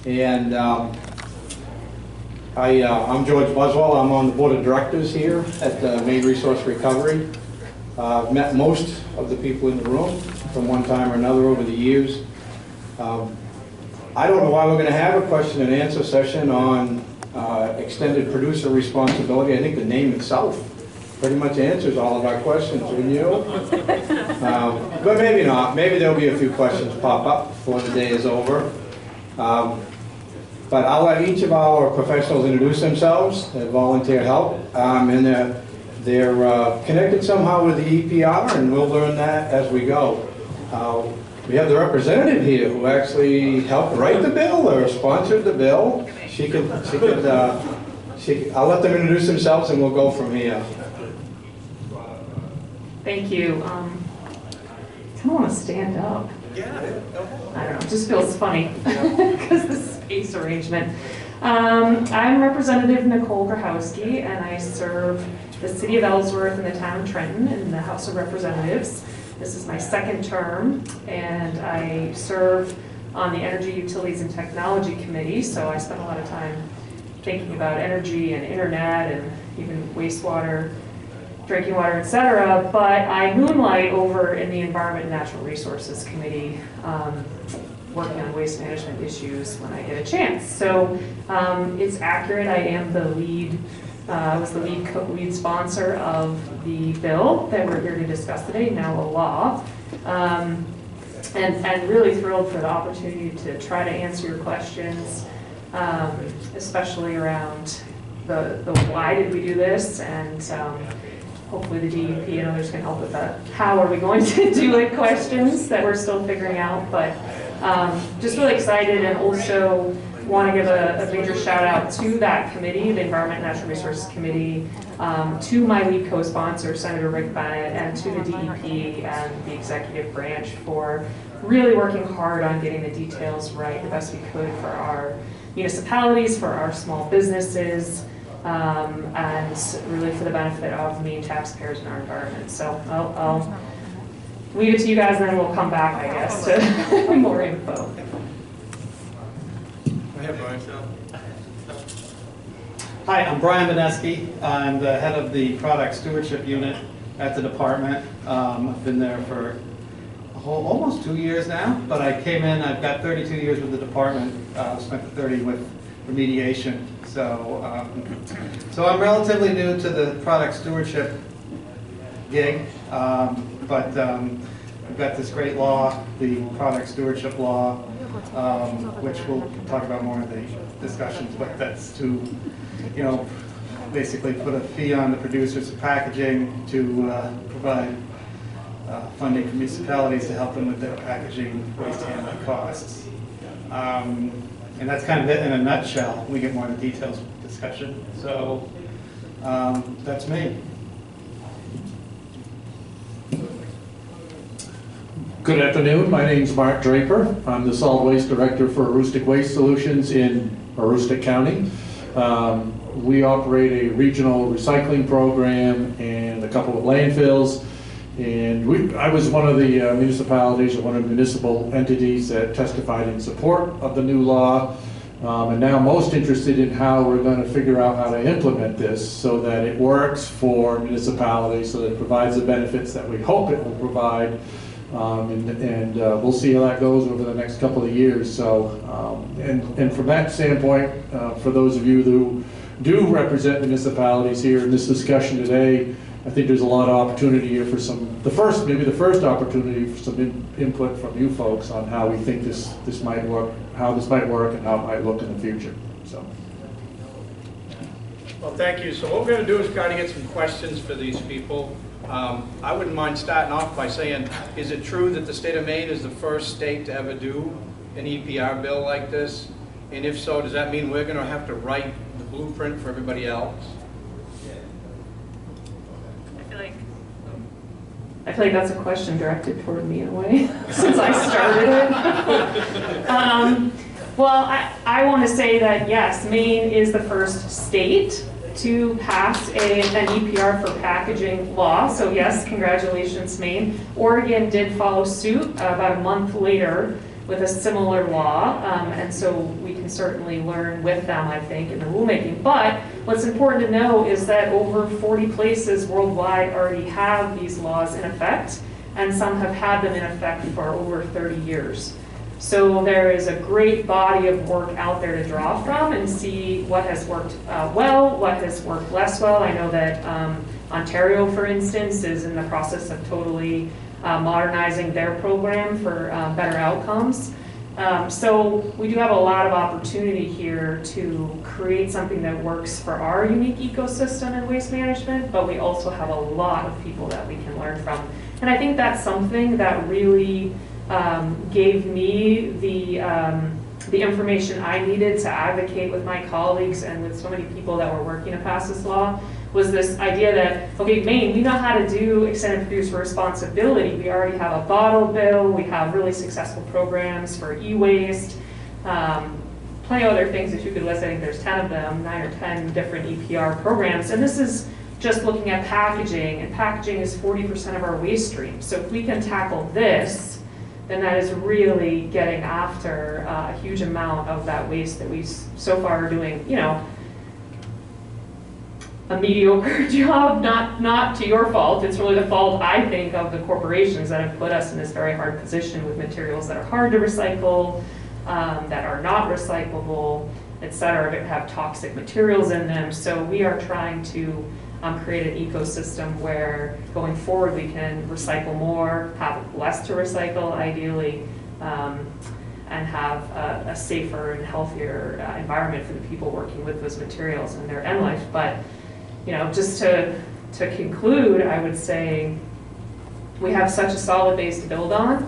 And I'm George Buswell. I'm on the board of directors here at Maine Resource Recovery. I've met most of the people in the room from one time or another over the years. I don't know why we're going to have a question and answer session on extended producer responsibility. I think the name itself pretty much answers all of our questions, wouldn't you? But maybe not. Maybe there'll be a few questions pop up before the day is over. But I'll let each of our professionals introduce themselves, their volunteer help, and they're connected somehow with the EPR, and we'll learn that as we go. We have the representative here who actually helped write the bill or sponsored the bill. I'll let them introduce themselves and we'll go from here. Thank you. I kind of want to stand up. Yeah. I don't know, it just feels funny because the space arrangement. I'm Representative Nicole Grahowski, and I serve the City of Ellsworth and the Town of Trenton in the House of Representatives. This is my second term, and I serve on the Energy, Utilities, and Technology Committee, so I spend a lot of time thinking about energy and internet and even wastewater, drinking water, etc. But I moonlight over in the Environment and Natural Resources Committee, working on waste management issues when I get a chance. So it's accurate, I am the lead, was the lead sponsor of the bill that we're here to discuss today, now a law. And really thrilled for the opportunity to try to answer your questions, especially around the why did we do this, and hopefully the DEP and others can help with that. How are we going to do it questions that we're still figuring out, but just really excited, and also want to give a major shout out to that committee, the Environment and Natural Resources Committee, to my lead co-sponsor, Senator Rick Bennett, and to the DEP and the executive branch for really working hard on getting the details right the best we could for our municipalities, for our small businesses, and really for the benefit of Maine taxpayers and our environment. So I'll leave it to you guys, and then we'll come back, I guess, to more info. Go ahead, Brian. Hi, I'm Brian Beneski. I'm the head of the Product Stewardship Unit at the department. I've been there for almost 2 years now, but I came in, I've got 32 years with the department, spent the 30 with remediation. So I'm relatively new to the product stewardship gig, but we've got this great law, the product stewardship law, which we'll talk about more in the discussions, but that's to, basically put a fee on the producers of packaging to provide funding for municipalities to help them with their packaging waste handling costs. And that's kind of it in a nutshell. We get more into details discussion. So that's me. Good afternoon. My name is Mark Draper. I'm the Solid Waste Director for Aroostook Waste Solutions in Aroostook County. We operate a regional recycling program and a couple of landfills. And I was one of the municipalities, or one of the municipal entities that testified in support of the new law. And now most interested in how we're going to figure out how to implement this so that it works for municipalities, so that it provides the benefits that we hope it will provide. And we'll see how that goes over the next couple of years. So, and from that standpoint, for those of you who do represent municipalities here in this discussion today, I think there's a lot of opportunity here for maybe the first opportunity for some input from you folks on how we think this might work, how this might work, and how it might look in the future. So. Well, thank you. So what we're going to do is try to get some questions for these people. I wouldn't mind starting off by saying, is it true that the state of Maine is the first state to ever do an EPR bill like this? And if so, does that mean we're going to have to write the blueprint for everybody else? I feel like that's a question directed toward me in a way, since I started it. Well, I want to say that yes, Maine is the first state to pass an EPR for packaging law. So yes, congratulations, Maine. Oregon did follow suit about a month later with a similar law, and so we can certainly learn with them, I think, in the rulemaking. But what's important to know is that over 40 places worldwide already have these laws in effect, and some have had them in effect for over 30 years. So there is a great body of work out there to draw from and see what has worked well, what has worked less well. I know that Ontario, for instance, is in the process of totally modernizing their program for better outcomes. So we do have a lot of opportunity here to create something that works for our unique ecosystem in waste management, but we also have a lot of people that we can learn from. And I think that's something that really gave me the information I needed to advocate with my colleagues and with so many people that were working to pass this law, was this idea that, okay, Maine, we know how to do extended producer responsibility. We already have a bottle bill, we have really successful programs for e-waste, plenty of other things that you could list. I think there's 10 of them, 9 or 10 different EPR programs. And this is just looking at packaging, and packaging is 40% of our waste stream. So if we can tackle this, then that is really getting after a huge amount of that waste that we so far are doing, you know, a mediocre job, not to your fault. It's really the fault, I think, of the corporations that have put us in this very hard position with materials that are hard to recycle, that are not recyclable, et cetera, that have toxic materials in them. So we are trying to create an ecosystem where going forward we can recycle more, have less to recycle ideally, and have a safer and healthier environment for the people working with those materials in their end life. But you know, just to conclude, I would say we have such a solid base to build on.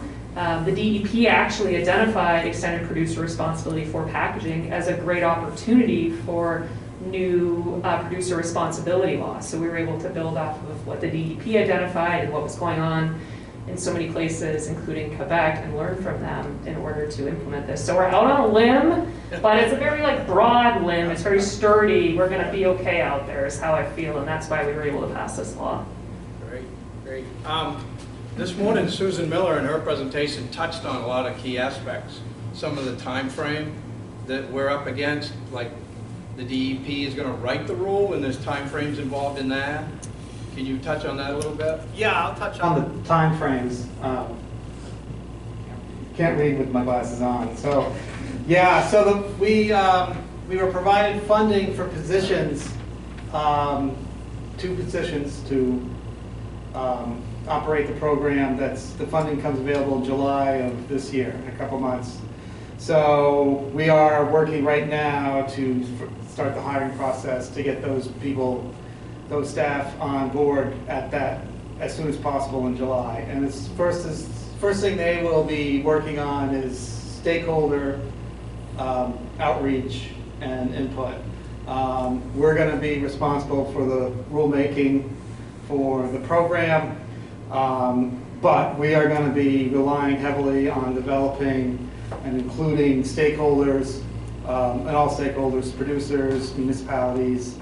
The DEP actually identified extended producer responsibility for packaging as a great opportunity for new producer responsibility laws. So we were able to build off of what the DEP identified and what was going on in so many places, including Quebec, and learn from them in order to implement this. So we're out on a limb, but it's a very broad limb. It's very sturdy. We're going to be okay out there is how I feel, and that's why we were able to pass this law. Great, great. This morning, Susan Miller in her presentation touched on a lot of key aspects. Some of the time frame that we're up against, like the DEP is going to write the rule, and there's time frames involved in that. Can you touch on that a little bit? Yeah, I'll touch on the time frames. Can't read with my glasses on. So, yeah, so we were provided funding for positions, 2 positions to operate the program. The funding comes available in July of this year, in a couple months. So we are working right now to start the hiring process to get those people, those staff on board at that as soon as possible in July. And it's first thing they will be working on is stakeholder outreach and input. We're going to be responsible for the rulemaking for the program, but we are going to be relying heavily on developing and including stakeholders, and all stakeholders, producers, municipalities,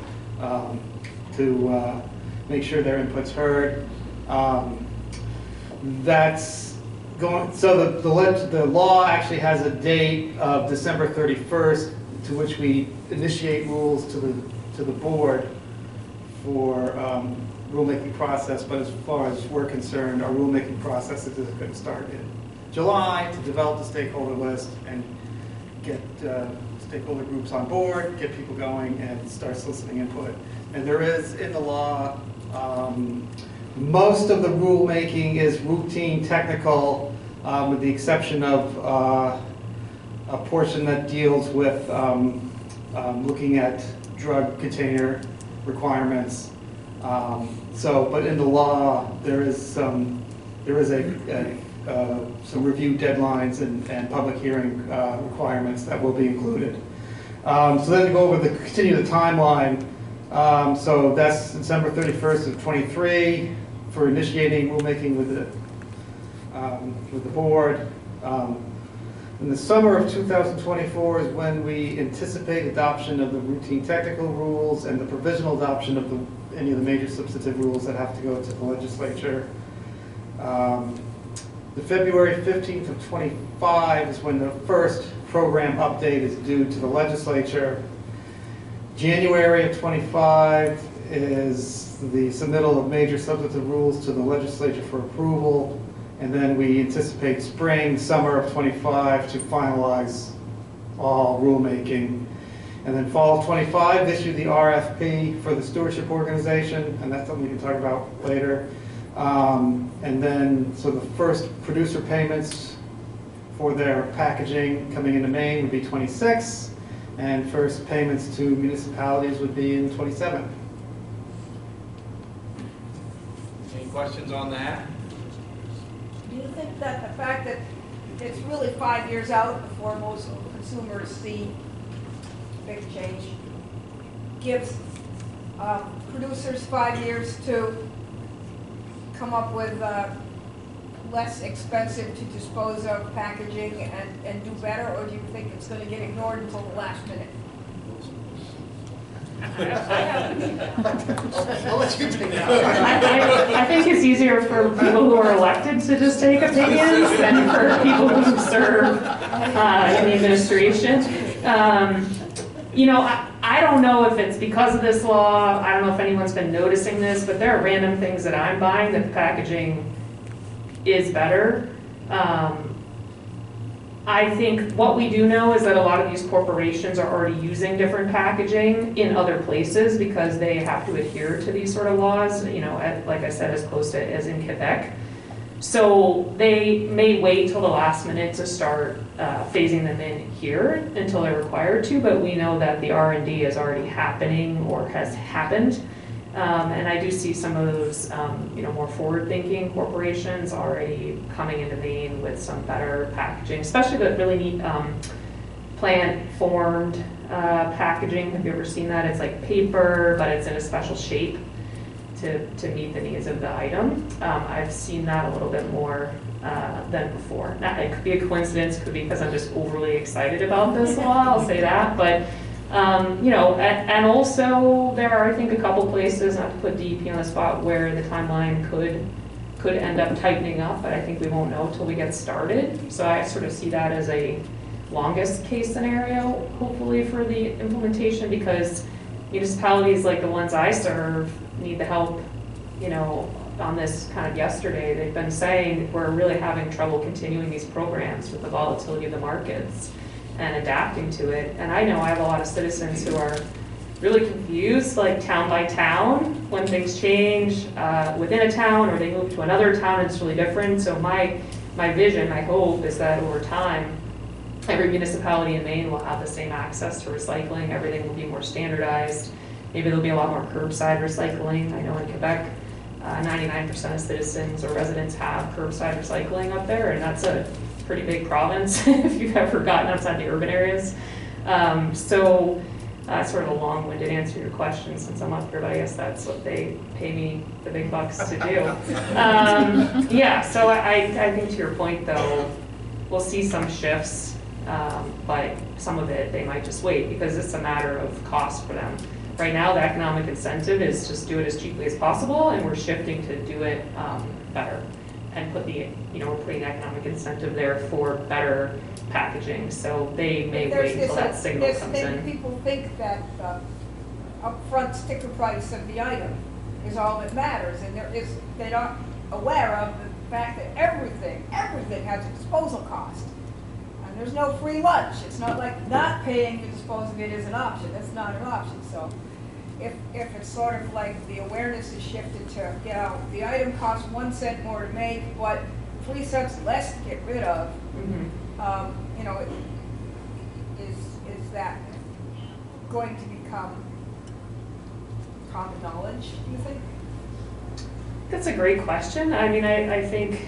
to make sure their input's heard. That's going. So the law actually has a date of December 31st, to which we initiate rules to the board for rulemaking process. But as far as we're concerned, our rulemaking process is going to start in July to develop the stakeholder list and get stakeholder groups on board, get people going, and start soliciting input. And there is in the law, most of the rulemaking is routine technical, with the exception of a portion that deals with looking at drug container requirements. But in the law, there is some review deadlines and public hearing requirements that will be included. So then to go over continue the timeline. So that's December 31st of 23 for initiating rulemaking with the board. In the summer of 2024 is when we anticipate adoption of the routine technical rules and the provisional adoption of any of the major substantive rules that have to go to the legislature. The February 15th of '25 is when the first program update is due to the legislature. January of '25 is the submittal of major substantive rules to the legislature for approval, and then we anticipate spring, summer of '25 to finalize all rulemaking. And then fall of '25, issue the RFP for the stewardship organization, and that's something we can talk about later. And then, so the first producer payments for their packaging coming into Maine would be '26, and first payments to municipalities would be in '27. Any questions on that? Do you think that the fact that it's really 5 years out before most consumers see big change gives producers 5 years to come up with less expensive to dispose of packaging and do better, or do you think it's going to get ignored until the last minute? I'll let you take that. I think it's easier for people who are elected to just take opinions than for people who serve in the administration. You know, I don't know if it's because of this law. I don't know if anyone's been noticing this, but there are random things that I'm buying that the packaging is better. I think what we do know is that a lot of these corporations are already using different packaging in other places because they have to adhere to these sort of laws, you know, like I said, as close to as in Quebec. So they may wait till the last minute to start phasing them in here until they're required to, but we know that the R&D is already happening or has happened. And I do see some of those, you know, more forward-thinking corporations already coming into Maine with some better packaging, especially the really neat plant-formed packaging. Have you ever seen that? It's like paper, but it's in a special shape to meet the needs of the item. I've seen that a little bit more than before. Now, it could be a coincidence, could be because I'm just overly excited about this law, I'll say that, but you know, and also there are, I think, a couple places, not to put DEP on the spot, where the timeline could end up tightening up, but I think we won't know till we get started. So I sort of see that as a longest case scenario, hopefully, for the implementation, because municipalities like the ones I serve need the help, you know, on this kind of yesterday. They've been saying we're really having trouble continuing these programs with the volatility of the markets and adapting to it. And I know I have a lot of citizens who are really confused, like town by town, when things change within a town or they move to another town and it's really different. So my vision, my hope is that over time, every municipality in Maine will have the same access to recycling. Everything will be more standardized. Maybe there'll be a lot more curbside recycling. I know in Quebec, 99% of citizens or residents have curbside recycling up there, and that's a pretty big province if you've ever gotten outside the urban areas. So sort of a long-winded answer to your question since I'm up here, but I guess that's what they pay me the big bucks to do. Yeah, so I think to your point though, we'll see some shifts, but some of it they might just wait because it's a matter of cost for them. Right now, the economic incentive is just do it as cheaply as possible, and we're shifting to do it better and put the, you know, we're putting economic incentive there for better packaging. So they may wait until that signal comes in. People think that the upfront sticker price of the item is all that matters, and they're not aware of the fact that everything has a disposal cost. And there's no free lunch. It's not like not paying to dispose of it is an option. That's not an option. So if it's sort of like the awareness is shifted to, you know, the item costs 1 cent more to make, but 3 cents less to get rid of, you know, is that going to become common knowledge, do you think? That's a great question. I mean, I think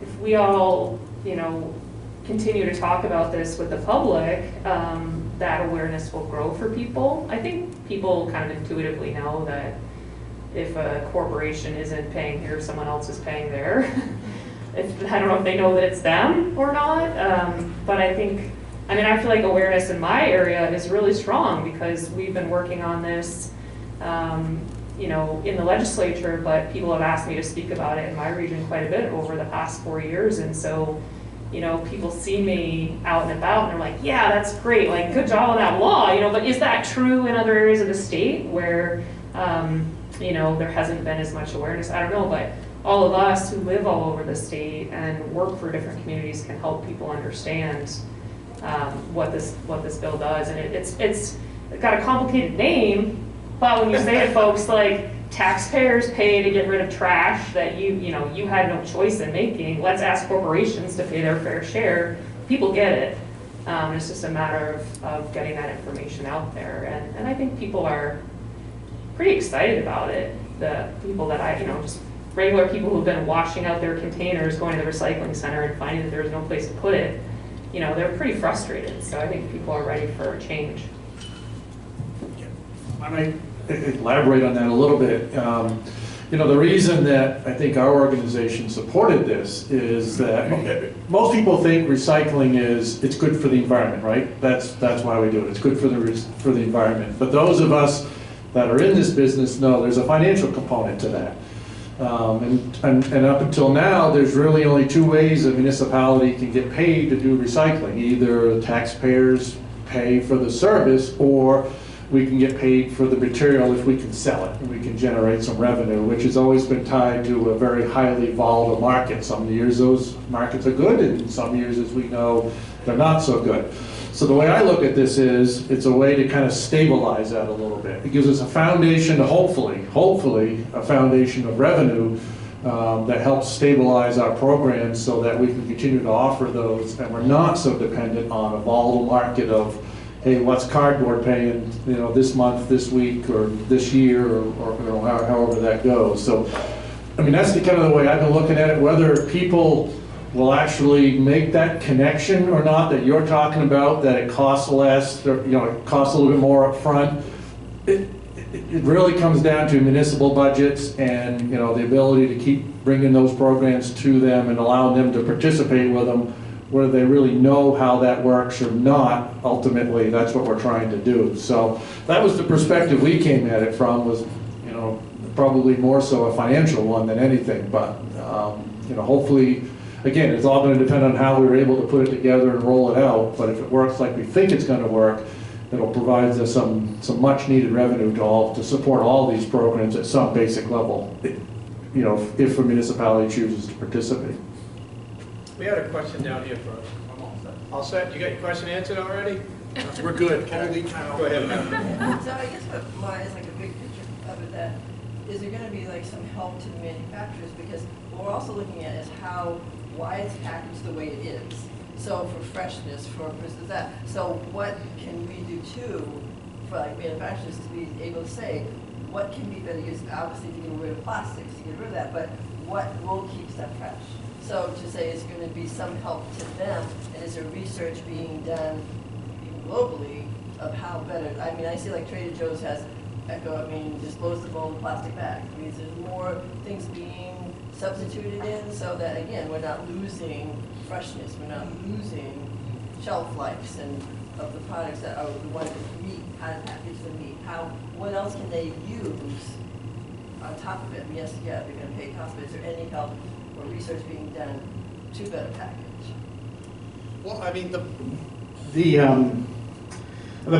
if we all, you know, continue to talk about this with the public, that awareness will grow for people. I think people kind of intuitively know that if a corporation isn't paying here, someone else is paying there. I don't know if they know that it's them or not, but I think, I mean, I feel like awareness in my area is really strong because we've been working on this, you know, in the legislature, but people have asked me to speak about it in my region quite a bit over the past 4 years. And so, you know, people see me out and about and they're like, yeah, that's great, like, good job on that law, you know, but is that true in other areas of the state where, you know, there hasn't been as much awareness? I don't know, but all of us who live all over the state and work for different communities can help people understand what this bill does. And it's got a complicated name, but when you say to folks like, taxpayers pay to get rid of trash that you know you had no choice in making, let's ask corporations to pay their fair share, people get it. It's just a matter of getting that information out there, and I think people are pretty excited about it. The people that you know, just regular people who've been washing out their containers, going to the recycling center and finding that there's no place to put it, you know, they're pretty frustrated. So I think people are ready for a change. I might elaborate on that a little bit. You know, the reason that I think our organization supported this is that most people think recycling it's good for the environment, right? That's why we do it. It's good for the environment. But those of us that are in this business know there's a financial component to that. And up until now, there's really only two ways a municipality can get paid to do recycling. Either taxpayers pay for the service, or we can get paid for the material if we can sell it and we can generate some revenue, which has always been tied to a very highly volatile market. Some years those markets are good, and some years, as we know, they're not so good. So the way I look at this is, it's a way to kind of stabilize that a little bit. It gives us a foundation to hopefully a foundation of revenue that helps stabilize our programs so that we can continue to offer those, and we're not so dependent on a volatile market of, hey, what's cardboard paying, you know, this month, this week, or this year, or you know, however that goes. So, I mean, that's the kind of the way I've been looking at it. Whether people will actually make that connection or not that you're talking about, that it costs less, or, you know, it costs a little bit more up front, it really comes down to municipal budgets and, you know, the ability to keep bringing those programs to them and allowing them to participate with them. Whether they really know how that works or not, ultimately, that's what we're trying to do. So that was the perspective we came at it from, was, you know, probably more so a financial one than anything. But, you know, hopefully, again, it's all going to depend on how we were able to put it together and roll it out. But if it works like we think it's going to work, it'll provide us some much needed revenue to support all these programs at some basic level, you know, if a municipality chooses to participate. We had a question down here first. I'm all set. All set? You got your question answered already? We're good. Holy cow. Go ahead, Matt. So I guess what mine is like a big picture of it, that is there going to be like some help to the manufacturers, because what we're also looking at is why it's packaged the way it is. So for freshness, for instance that. So what can we do too for like manufacturers to be able to say what can be better used? Obviously to get rid of plastics, to get rid of that, but what will keep stuff fresh? So to say it's going to be some help to them, and is there research being done globally of how better? I mean, I see like Trader Joe's has disposable plastic bags. I mean, there's more things being substituted in, so that again, we're not losing freshness, we're not losing shelf lives and of the products that are the ones that meat, how to package the meat. What else can they use on top of it? Yes, yeah, they're going to pay costs, but is there any help or research being done to better package? Well, I mean, the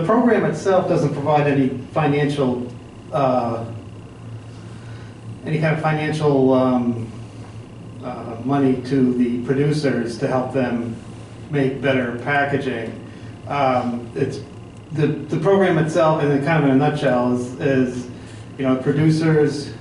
program itself doesn't provide any financial, any kind of financial money to the producers to help them make better packaging. It's the program itself, and kind of in a nutshell, is you know, producers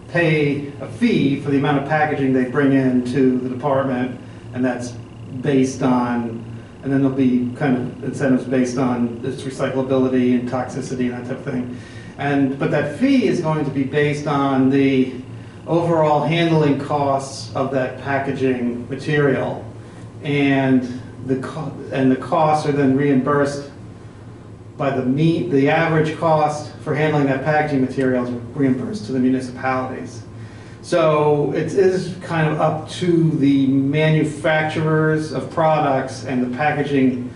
pay a fee for the amount of packaging they bring into the department, and that's based on, and then there'll be kind of incentives based on its recyclability and toxicity and that type of thing. But that fee is going to be based on the overall handling costs of that packaging material, and the costs are then reimbursed by the average cost for handling that packaging material is reimbursed to the municipalities. So it is kind of up to the manufacturers of products and the packaging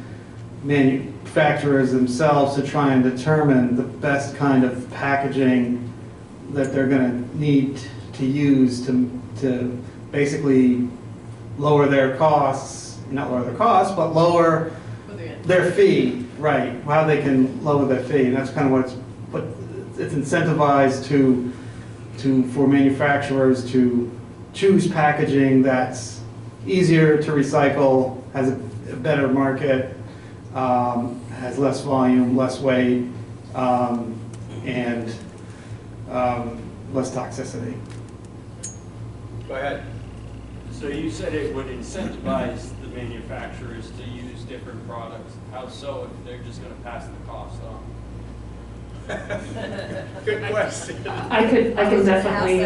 manufacturers themselves to try and determine the best kind of packaging that they're going to need to use to basically lower their costs, not lower their costs, but lower their fee, right, how they can lower their fee. And that's kind of what it's incentivized for manufacturers to choose packaging that's easier to recycle, has a better market, has less volume, less weight, and less toxicity. Go ahead. So you said it would incentivize the manufacturers to use different products. How so if they're just going to pass the cost on? Good question. I could definitely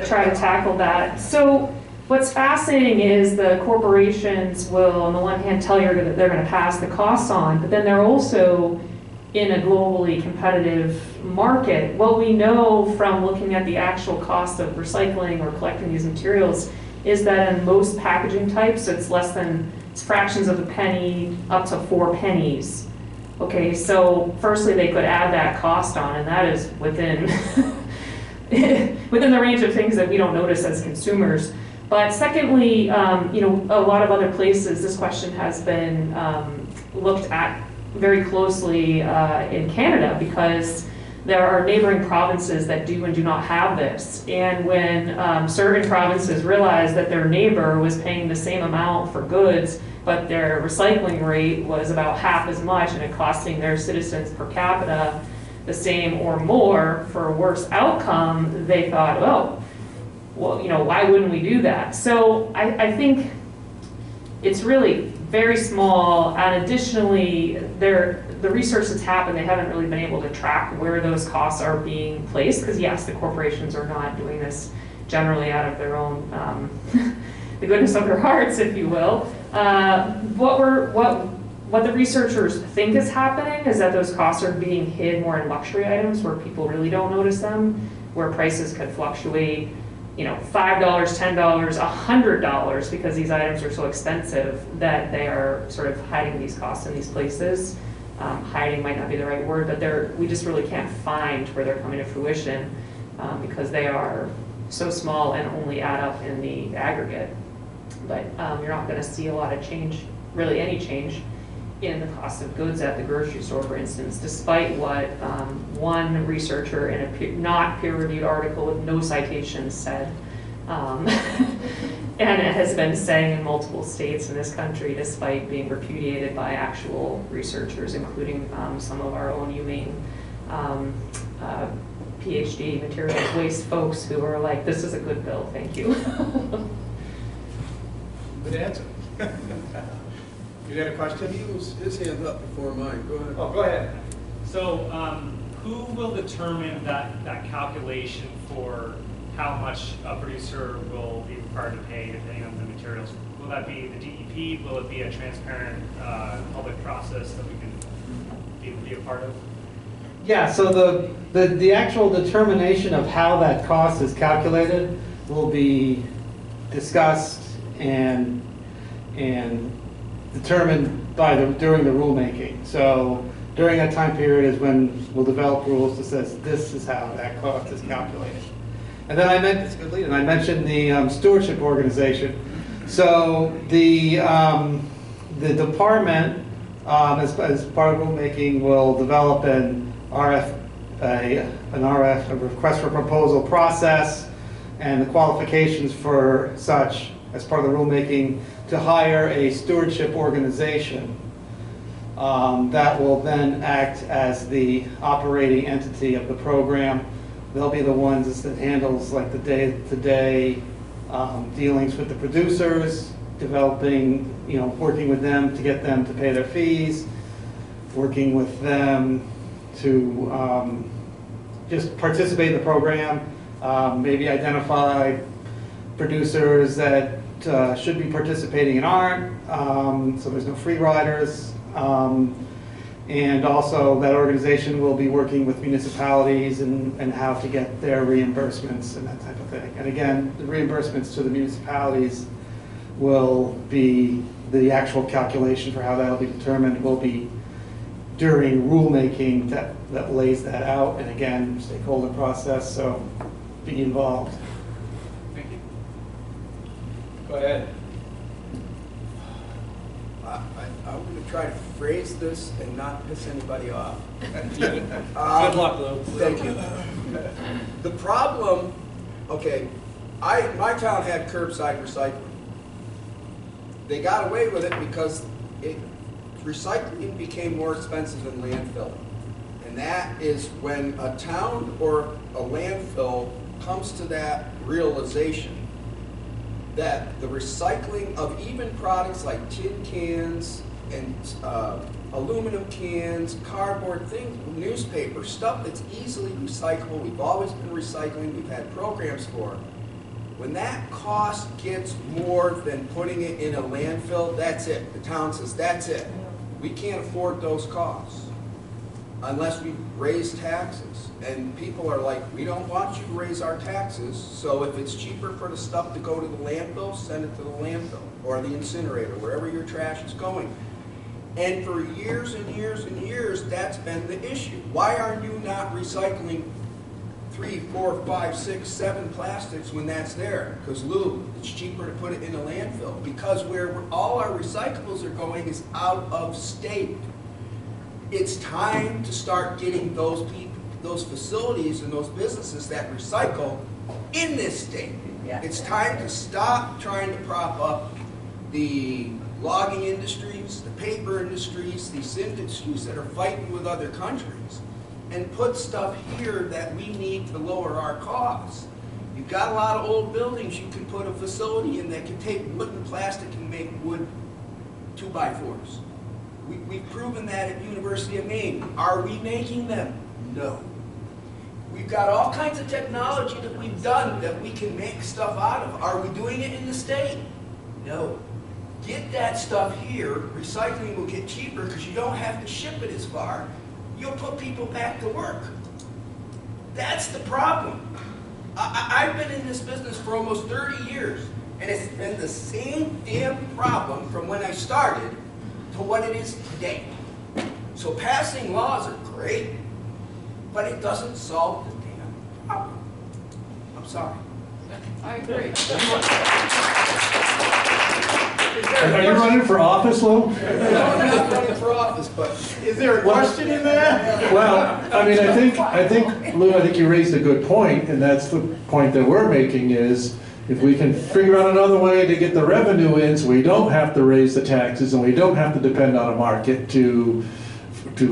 try to tackle that. So what's fascinating is the corporations will, on the one hand, tell you that they're going to pass the costs on, but then they're also in a globally competitive market. What we know from looking at the actual cost of recycling or collecting these materials is that in most packaging types, it's fractions of a penny up to 4 pennies. Okay, so firstly, they could add that cost on, and that is within within the range of things that we don't notice as consumers. But secondly, a lot of other places, this question has been looked at very closely in Canada, because there are neighboring provinces that do and do not have this. And when certain provinces realized that their neighbor was paying the same amount for goods, but their recycling rate was about half as much, and it costing their citizens per capita the same or more for a worse outcome, they thought, oh, well, why wouldn't we do that? So I think it's really very small, and additionally, the research that's happened, they haven't really been able to track where those costs are being placed, because yes, the corporations are not doing this generally out of their own, the goodness of their hearts, if you will. What the researchers think is happening is that those costs are being hid more in luxury items where people really don't notice them, where prices could fluctuate, $5, $10, $100, because these items are so expensive that they are sort of hiding these costs in these places. Hiding might not be the right word, but we just really can't find where they're coming to fruition because they are so small and only add up in the aggregate. But you're not going to see a lot of change, really any change, in the cost of goods at the grocery store, for instance, despite what one researcher in a not peer-reviewed article with no citations said, and it has been saying in multiple states in this country, despite being repudiated by actual researchers, including some of our own humane PhD materials waste folks who are like, this is a good bill, thank you. Good answer. You got a question? His hand up before mine, go ahead. Oh, go ahead. So who will determine that calculation for how much a producer will be required to pay depending on the materials? Will that be the DEP? Will it be a transparent public process that we can be a part of? Yeah, so the actual determination of how that cost is calculated will be discussed and determined during the rulemaking. So during that time period is when we'll develop rules that says this is how that cost is calculated. And then I mentioned the stewardship organization. So the department, as part of rulemaking, will develop an a request for proposal process, and the qualifications for such as part of the rulemaking to hire a stewardship organization that will then act as the operating entity of the program. They'll be the ones that handles like the day-to-day dealings with the producers, developing, working with them to get them to pay their fees, working with them to just participate in the program, maybe identify producers that should be participating and aren't, so there's no free riders. And also that organization will be working with municipalities and how to get their reimbursements and that type of thing. And again, the reimbursements to the municipalities will be, the actual calculation for how that will be determined will be during rulemaking that lays that out, and again, stakeholder process, so be involved. Thank you. Go ahead. I'm going to try to phrase this and not piss anybody off. Good luck, Lou. Thank you. The problem, okay, my town had curbside recycling. They got away with it because recycling became more expensive than landfill. And that is when a town or a landfill comes to that realization that the recycling of even products like tin cans and aluminum cans, cardboard things, newspaper, stuff that's easily recyclable. We've always been recycling, we've had programs for it. When that cost gets more than putting it in a landfill, that's it. The town says, that's it. We can't afford those costs unless we raise taxes. And people are like, we don't want you to raise our taxes, so if it's cheaper for the stuff to go to the landfill, send it to the landfill or the incinerator, wherever your trash is going. And for years and years and years, that's been the issue. Why are you not recycling 3, 4, 5, 6, 7 plastics when that's there? Because Lou, it's cheaper to put it in a landfill. Because where all our recyclables are going is out of state. It's time to start getting those people, those facilities and those businesses that recycle in this state. Yeah. It's time to stop trying to prop up the logging industries, the paper industries, these industries that are fighting with other countries, and put stuff here that we need to lower our costs. You've got a lot of old buildings you can put a facility in that can take wood and plastic and make wood 2x4s. We've proven that at University of Maine. Are we making them? No. We've got all kinds of technology that we've done that we can make stuff out of. Are we doing it in the state? No. Get that stuff here. Recycling will get cheaper because you don't have to ship it as far. You'll put people back to work. That's the problem. I've been in this business for almost 30 years, and it's been the same damn problem from when I started to what it is today. So passing laws are great, but it doesn't solve the damn problem. I'm sorry. I agree. Are you running for office, Lou? No, I'm not running for office, but Is there a question in there? Well, I mean, I think, Lou, I think you raised a good point, and that's the point that we're making is if we can figure out another way to get the revenue in so we don't have to raise the taxes and we don't have to depend on a market to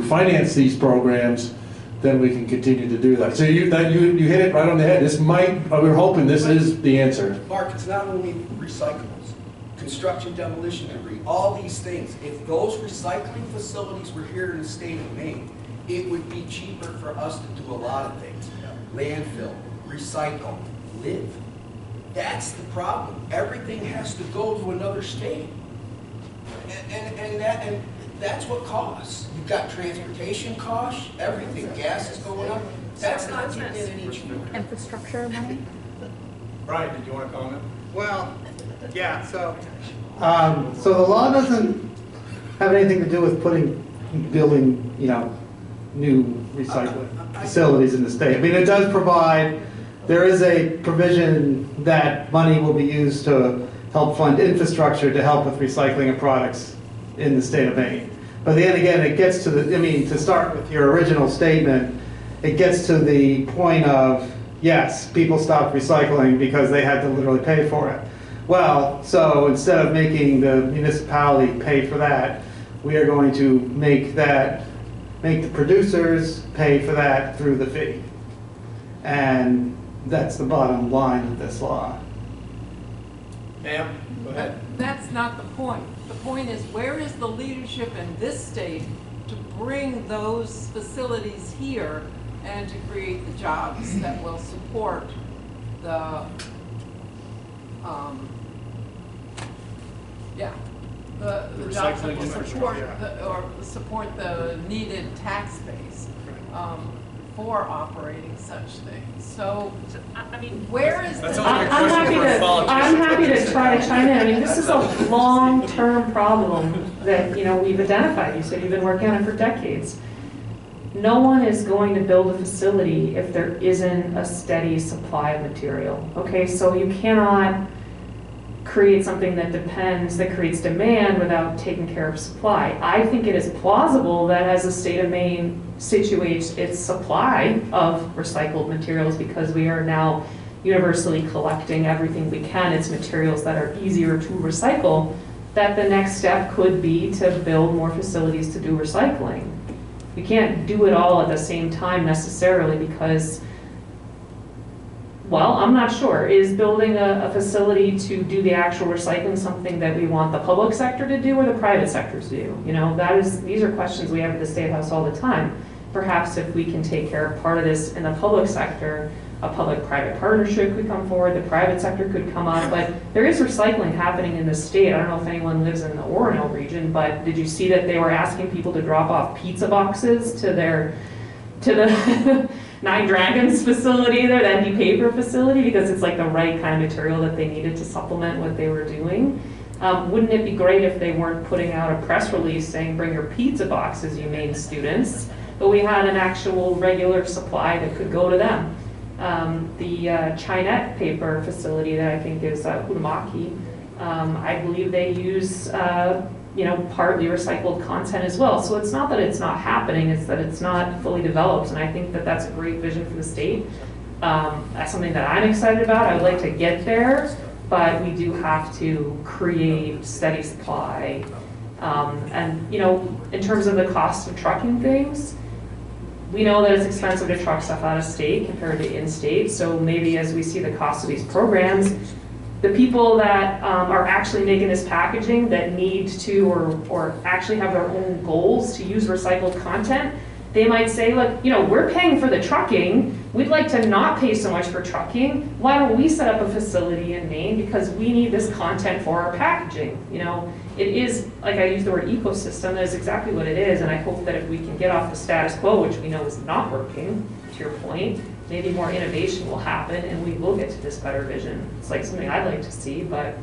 finance these programs, then we can continue to do that. So you hit it right on the head. This might, we're hoping this is the answer. Mark, it's not only recyclables, construction, demolition debris, all these things. If those recycling facilities were here in the state of Maine, it would be cheaper for us to do a lot of things. Landfill, recycle, live. That's the problem. Everything has to go to another state. And that's what costs. You've got transportation costs, everything. Gas is going up. That's not getting it any cheaper. Infrastructure money? Brian, did you want to comment? Well, yeah, so the law doesn't have anything to do with building, new recycling facilities in the state. I mean, it does provide, there is a provision that money will be used to help fund infrastructure to help with recycling of products in the state of Maine. But then again, it gets to to start with your original statement, it gets to the point of, yes, people stopped recycling because they had to literally pay for it. Well, so instead of making the municipality pay for that, we are going to make the producers pay for that through the fee. And that's the bottom line of this law. Ma'am, go ahead. That's not the point. The point is, where is the leadership in this state to bring those facilities here and to create the jobs that will support the, the jobs that will support support the needed tax base. for operating such things. So I mean, where is the? That's only a I'm question for a follow-up. I'm happy to try to chime in. I mean, this is a long-term problem that, you know, we've identified. You said you've been working on it for decades. No one is going to build a facility if there isn't a steady supply of material. Okay, so you cannot create something that creates demand without taking care of supply. I think it is plausible that as the state of Maine situates its supply of recycled materials, because we are now universally collecting everything we can, it's materials that are easier to recycle, that the next step could be to build more facilities to do recycling. You can't do it all at the same time necessarily because, well, I'm not sure. Is building a facility to do the actual recycling something that we want the public sector to do or the private sector to do? You know, these are questions we have at the State House all the time. Perhaps if we can take care of part of this in the public sector, a public-private partnership could come forward, the private sector could come up, but there is recycling happening in the state. I don't know if anyone lives in the Orono region, but did you see that they were asking people to drop off pizza boxes to the Nine Dragons facility there, that e-paper facility, because it's like the right kind of material that they needed to supplement what they were doing? Wouldn't it be great if they weren't putting out a press release saying, bring your pizza boxes, you Maine students, but we had an actual regular supply that could go to them? The Chinette paper facility that I think is Hudamaki, I believe they use partly recycled content as well. So it's not that it's not happening, it's that it's not fully developed, and I think that that's a great vision for the state. That's something that I'm excited about. I would like to get there, but we do have to create steady supply. And in terms of the cost of trucking things, we know that it's expensive to truck stuff out of state compared to in-state, so maybe as we see the cost of these programs, the people that are actually making this packaging that need to or actually have their own goals to use recycled content, they might say, look, we're paying for the trucking, we'd like to not pay so much for trucking, why don't we set up a facility in Maine because we need this content for our packaging? It is, like I use the word ecosystem, that is exactly what it is, and I hope that if we can get off the status quo, which we know is not working, to your point, maybe more innovation will happen and we will get to this better vision. It's like something I'd like to see, but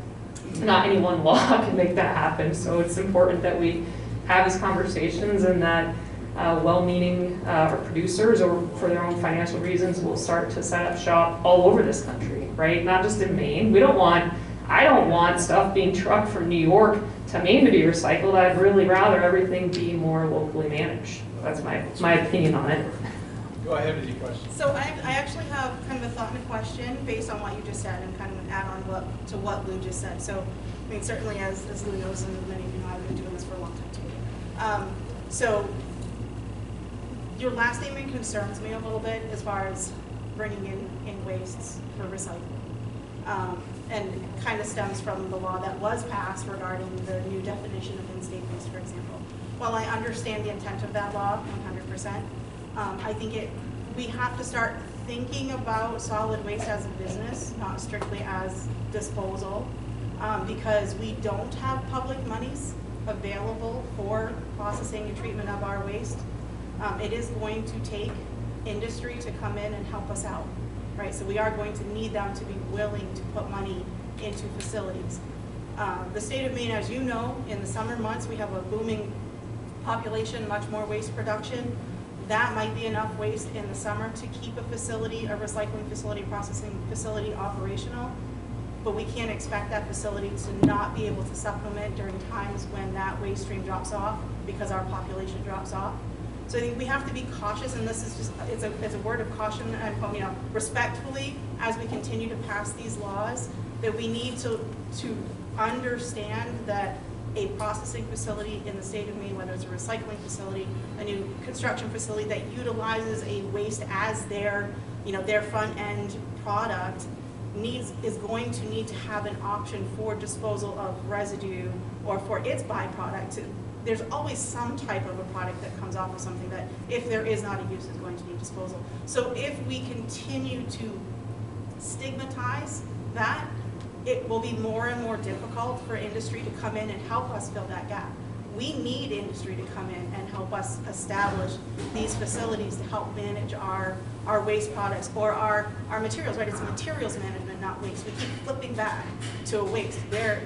not any one law can make that happen. So it's important that we have these conversations and that well-meaning producers or for their own financial reasons will start to set up shop all over this country, right? Not just in Maine. I don't want stuff being trucked from New York to Maine to be recycled. I'd really rather everything be more locally managed. That's my opinion on it. Go ahead with your question. So I actually have kind of a thought and a question based on what you just said and kind of an add-on to what Lou just said. So, I mean, certainly as Lou knows and many of you know, I've been doing this for a long time too. So your last statement concerns me a little bit as far as bringing in wastes for recycling. And kind of stems from the law that was passed regarding the new definition of in-state waste, for example. While I understand the intent of that law 100%, I think we have to start thinking about solid waste as a business, not strictly as disposal, because we don't have public monies available for processing and treatment of our waste. It is going to take industry to come in and help us out, right? So we are going to need them to be willing to put money into facilities. The state of Maine, as you know, in the summer months, we have a booming population, much more waste production. That might be enough waste in the summer to keep a facility, a recycling facility, processing facility operational, but we can't expect that facility to not be able to supplement during times when that waste stream drops off because our population drops off. So I think we have to be cautious, and this is just, it's a word of caution, and respectfully, as we continue to pass these laws, that we need to understand that a processing facility in the state of Maine, whether it's a recycling facility, a new construction facility that utilizes a waste as their front end product, is going to need to have an option for disposal of residue or for its byproduct. There's always some type of a product that comes off of something that, if there is not a use, is going to need disposal. So if we continue to stigmatize that, it will be more and more difficult for industry to come in and help us fill that gap. we need industry to come in and help us establish these facilities to help manage our waste products or our materials, right? It's materials management, not waste. We keep flipping back to a waste. They're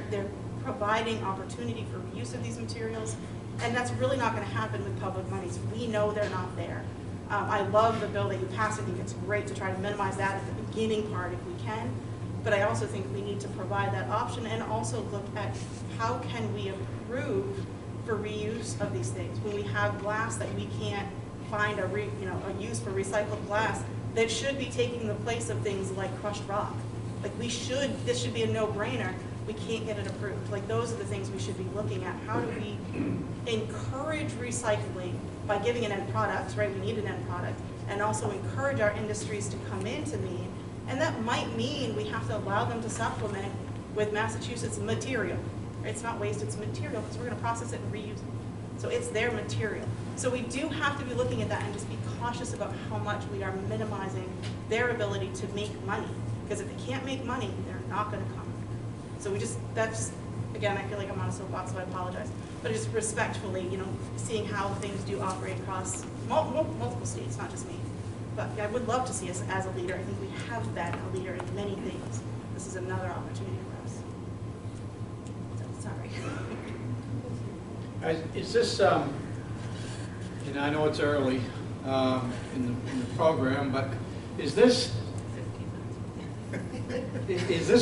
providing opportunity for reuse of these materials, and that's really not going to happen with public monies. We know they're not there. I love the bill that you passed. I think it's great to try to minimize that at the beginning part if we can, but I also think we need to provide that option and also look at how can we approve for reuse of these things. When we have glass that we can't find a use for recycled glass, that should be taking the place of things like crushed rock. Like this should be a no-brainer. We can't get it approved. Like those are the things we should be looking at. How do we encourage recycling by giving an end product, right? We need an end product, and also encourage our industries to come into Maine. And that might mean we have to allow them to supplement with Massachusetts material. It's not waste, it's material, because we're going to process it and reuse it. So it's their material. So we do have to be looking at that and just be cautious about how much we are minimizing their ability to make money. Because if they can't make money, they're not going to come. So again, I feel like I'm on a soapbox, so I apologize. But just respectfully, seeing how things do operate across multiple states, not just me. But I would love to see us as a leader. I think we have been a leader in many things. This is another opportunity for us. So, sorry. Is this, and I know it's early in the program, but is this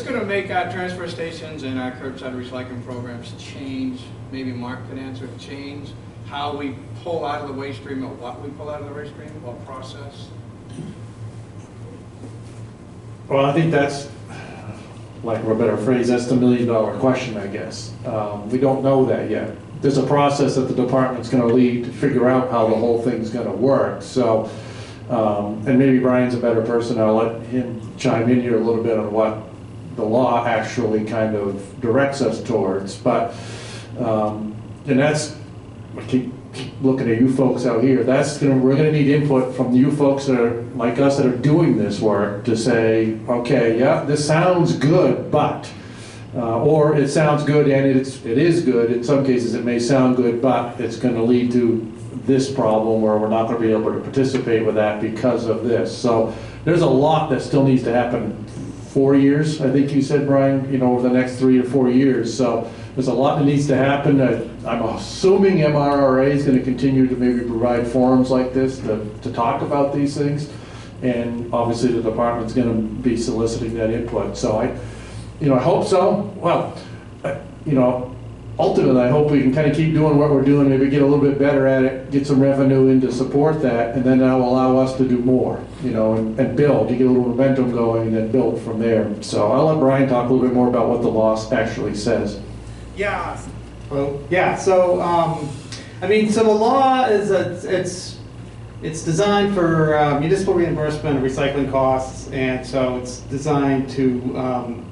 going to make our transfer stations and our curbside recycling programs change? Maybe Mark can answer, change how we pull out of the waste stream or what we pull out of the waste stream or process? Well, I think that's, like a better phrase, that's the $1 million question, I guess. We don't know that yet. There's a process that the department's going to lead to figure out how the whole thing's going to work. So, and maybe Brian's a better person. I'll let him chime in here a little bit on what the law actually kind of directs us towards. But, and that's, I keep looking at you folks out here, we're gonna need input from you folks that are like us that are doing this work to say, okay, yeah, this sounds good, but, or it sounds good and it is good. In some cases it may sound good, but it's gonna lead to this problem where we're not gonna be able to participate with that because of this. So there's a lot that still needs to happen. 4 years, I think you said, Brian, over the next 3 to 4 years. So there's a lot that needs to happen. I'm assuming MRRA is going to continue to maybe provide forums like this to talk about these things. And obviously the department's going to be soliciting that input. So I hope so. Well, ultimately I hope we can kind of keep doing what we're doing, maybe get a little bit better at it, get some revenue in to support that, and then that will allow us to do more, and build, you get a little momentum going and then build from there. So I'll let Brian talk a little bit more about what the law actually says. Yeah. Well, yeah. So, so the law is it's designed for municipal reimbursement of recycling costs, and so it's designed to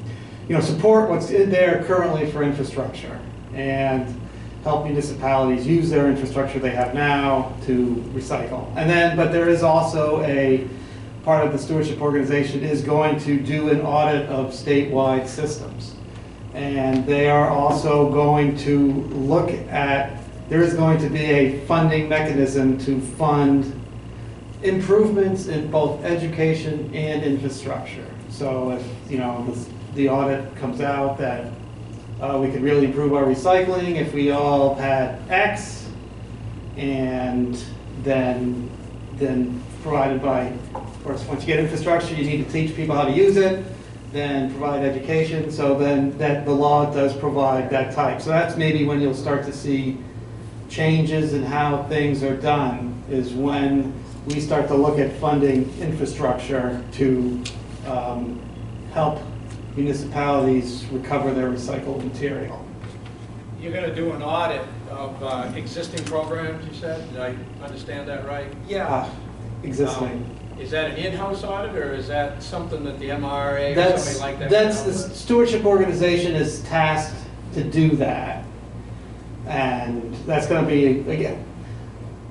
support what's in there currently for infrastructure and help municipalities use their infrastructure they have now to recycle. And then, but there is also a part of the stewardship organization is going to do an audit of statewide systems. And they are also going to look at, there is going to be a funding mechanism to fund improvements in both education and infrastructure. So if, the audit comes out that we could really improve our recycling if we all had X, and then provided by, of course, once you get infrastructure, you need to teach people how to use it, then provide education, so then that the law does provide that type. So that's maybe when you'll start to see changes in how things are done, is when we start to look at funding infrastructure to help municipalities recover their recycled material. You're going to do an audit of existing programs, you said? Did I understand that right? Yeah, existing. Is that an in-house audit, or is that something that the MRA or somebody like that? That's the stewardship organization is tasked to do that, and that's going to be, again,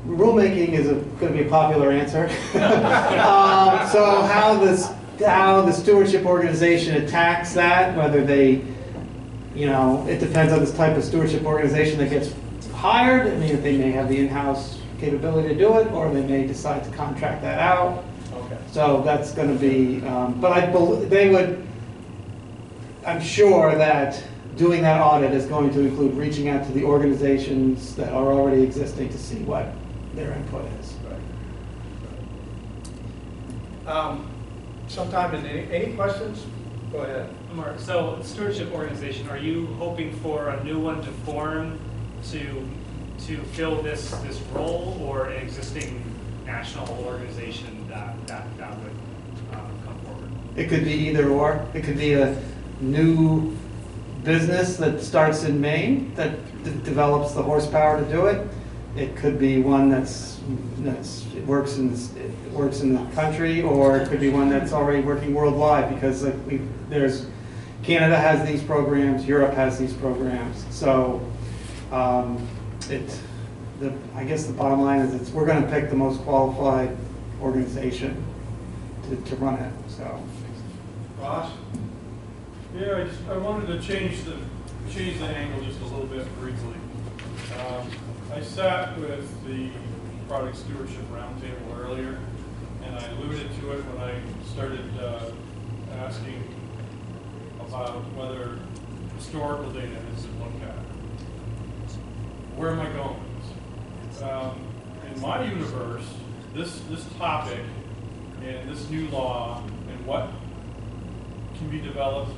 rulemaking is going to be a popular answer. So how the stewardship organization attacks that, whether they, it depends on this type of stewardship organization that gets hired. I mean, they may have the in-house capability to do it, or they may decide to contract that out. Okay. So that's going to be, but they would, I'm sure that doing that audit is going to include reaching out to the organizations that are already existing to see what their input is. Sometime in any questions? Go ahead. Mark, so stewardship organization, are you hoping for a new one to form to fill this role, or an existing national organization that would come forward? It could be either or. It could be a new business that starts in Maine that develops the horsepower to do it. It could be one that's works in the country, or it could be one that's already working worldwide, because Canada has these programs, Europe has these programs. So I guess the bottom line is we're going to pick the most qualified organization to run it. So. Ross? Yeah, I wanted to change the angle just a little bit briefly. I sat with the Product Stewardship Roundtable earlier, and I alluded to it when I started asking about whether historical data has been looked at. Where am I going with this? In my universe, this topic and this new law and what can be developed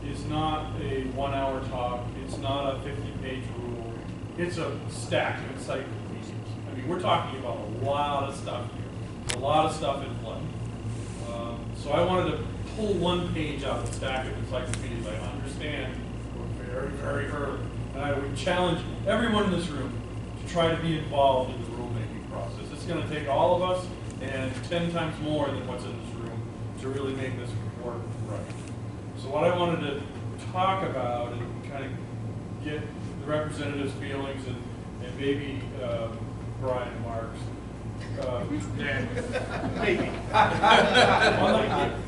is not a 1 hour talk, it's not a 50-page rule, it's a stack of encyclopedias. I mean, we're talking about a lot of stuff here, a lot of stuff in play. So I wanted to pull one page out of the stack of encyclopedias. I understand we're very, very early, and I would challenge everyone in this room to try to be involved in the rulemaking process. It's going to take all of us and 10 times more than what's in this room to really make this work right. So what I wanted to talk about and kind of get the representatives' feelings and maybe Brian Marks. Maybe.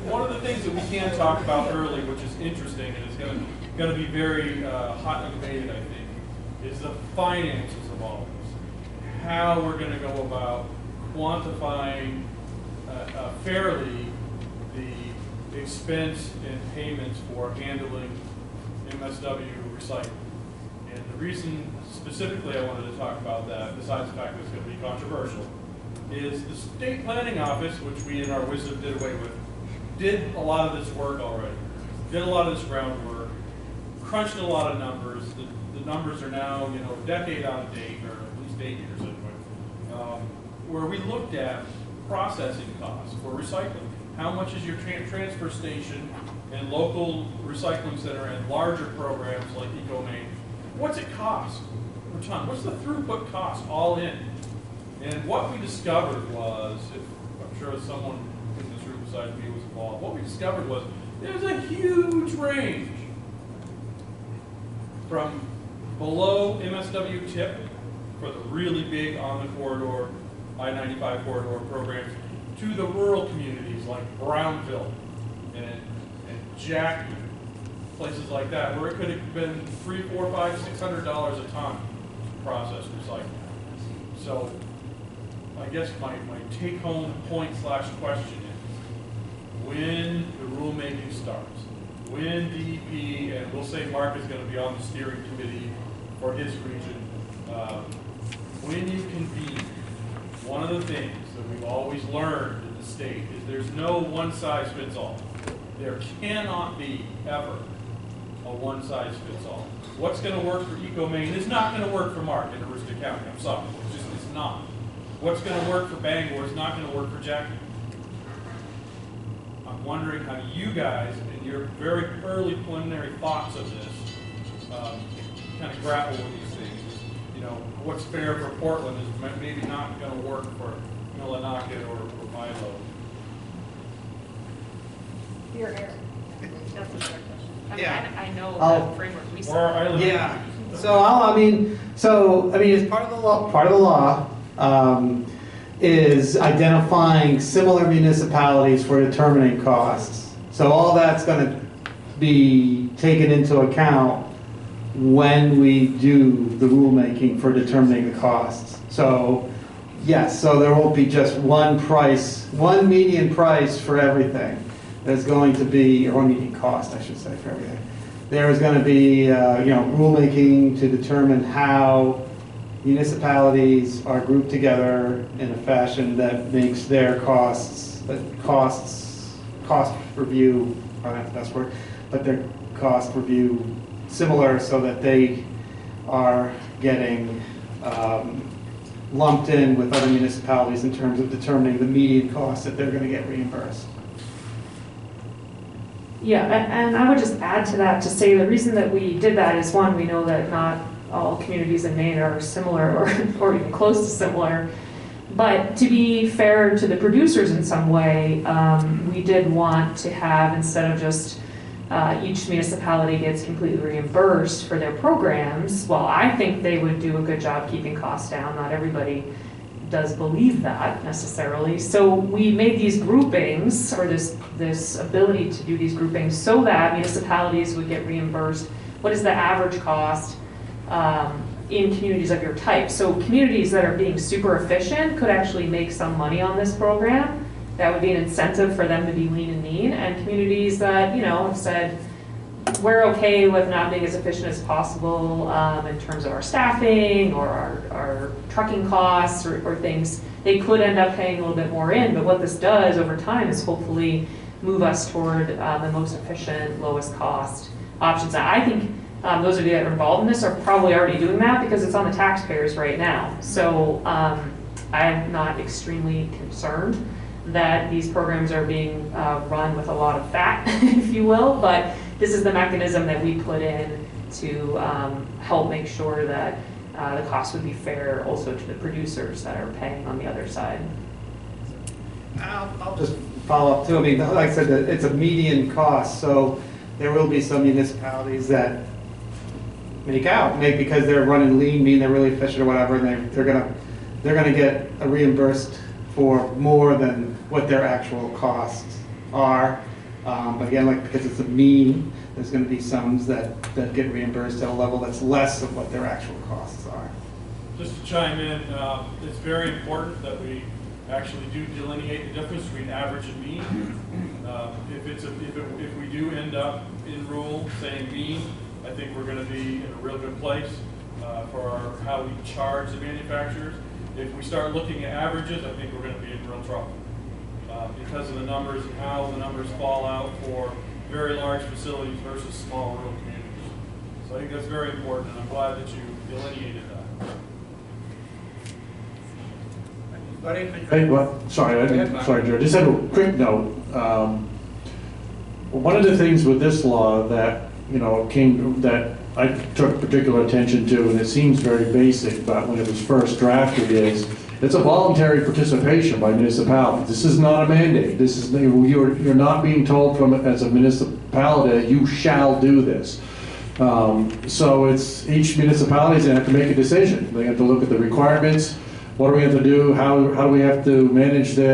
One of the things that we can talk about early, which is interesting and is going to be very hotly debated, I think, is the finances of all of this. How we're going to go about quantifying fairly the expense and payments for handling MSW recycling. And the reason specifically I wanted to talk about that, besides the fact that it's going to be controversial, is the state planning office, which we in our wisdom did away with, did a lot of this work already, did a lot of this groundwork, crunched a lot of numbers. The numbers are now, a decade out of date, or at least 8 years anyway, where we looked at processing costs for recycling. How much is your transfer station and local recycling center and larger programs like EcoMaine, what's it cost per ton? What's the throughput cost all in? And what we discovered was, I'm sure someone in this room besides me was involved, what we discovered was there's a huge range from below MSW tip for the really big on the corridor, I-95 corridor programs, to the rural communities like Brownville and Jackman, places like that, where it could have been $300, $400, $500, $600 a ton to process recycling. So I guess my take-home point / question is, when the rulemaking starts, when DEP, and we'll say Mark is going to be on the steering committee for his region, when you convene, one of the things that we've always learned in the state is there's no one-size-fits-all. There cannot be, ever, a one-size-fits-all. What's going to work for EcoMaine is not going to work for Mark in Aroostook County. I'm sorry, it's not. What's going to work for Bangor is not going to work for Jackson. I'm wondering how you guys, in your very early preliminary thoughts of this, kind of grapple with these things. What's fair for Portland is maybe not going to work for Millinocket or Milo. Here. That's a fair question. Yeah. I know Oh. the framework we Where I set. live. Yeah. So as part of the law. Part of the law is identifying similar municipalities for determining costs. So all that's going to be taken into account when we do the rulemaking for determining the costs. So, yes, so there won't be just one price, one median price for everything. There's going to be, or one median cost, I should say, for everything. There is going to be, rulemaking to determine how municipalities are grouped together in a fashion that makes their cost review, I don't know if that's the best word, but their cost review similar so that they are getting lumped in with other municipalities in terms of determining the median cost that they're going to get reimbursed. Yeah, and I would just add to that to say the reason that we did that is, one, we know that not all communities in Maine are similar or even close to similar. But to be fair to the producers in some way, we did want to have, instead of just each municipality gets completely reimbursed for their programs, well, I think they would do a good job keeping costs down. Not everybody does believe that necessarily. So we made these groupings, or this ability to do these groupings, so that municipalities would get reimbursed. What is the average cost in communities of your type? So communities that are being super efficient could actually make some money on this program. That would be an incentive for them to be lean and mean. And communities that, have said, we're okay with not being as efficient as possible in terms of our staffing or our trucking costs or things, they could end up paying a little bit more in. But what this does over time is hopefully move us toward the most efficient, lowest cost options. I think those of you that are involved in this are probably already doing that because it's on the taxpayers right now. So I'm not extremely concerned that these programs are being run with a lot of fat, if you will, but this is the mechanism that we put in to help make sure that the cost would be fair also to the producers that are paying on the other side. I'll just follow up too. I mean, like I said, it's a median cost, so there will be some municipalities that make because they're running lean, mean they're really efficient or whatever, and they're gonna get reimbursed for more than what their actual costs are. But again, because it's a mean, there's going to be sums that get reimbursed at a level that's less of what their actual costs are. Just to chime in, it's very important that we actually do delineate the difference between average and mean. If we do end up in rule saying mean, I think we're going to be in a real good place for how we charge the manufacturers. If we start looking at averages, I think we're going to be in real trouble because of the numbers and how the numbers fall out for very large facilities versus small rural communities. So I think that's very important, and I'm glad that you delineated that. Buddy? Hey, sorry, Joe. Just had a quick note. One of the things with this law that that I took particular attention to, and it seems very basic, but when it was first drafted, is it's a voluntary participation by municipalities. This is not a mandate. This is you're not being told as a municipality you shall do this. So it's each municipality is going to have to make a decision. They have to look at the requirements. What do we have to do? How do we have to manage this?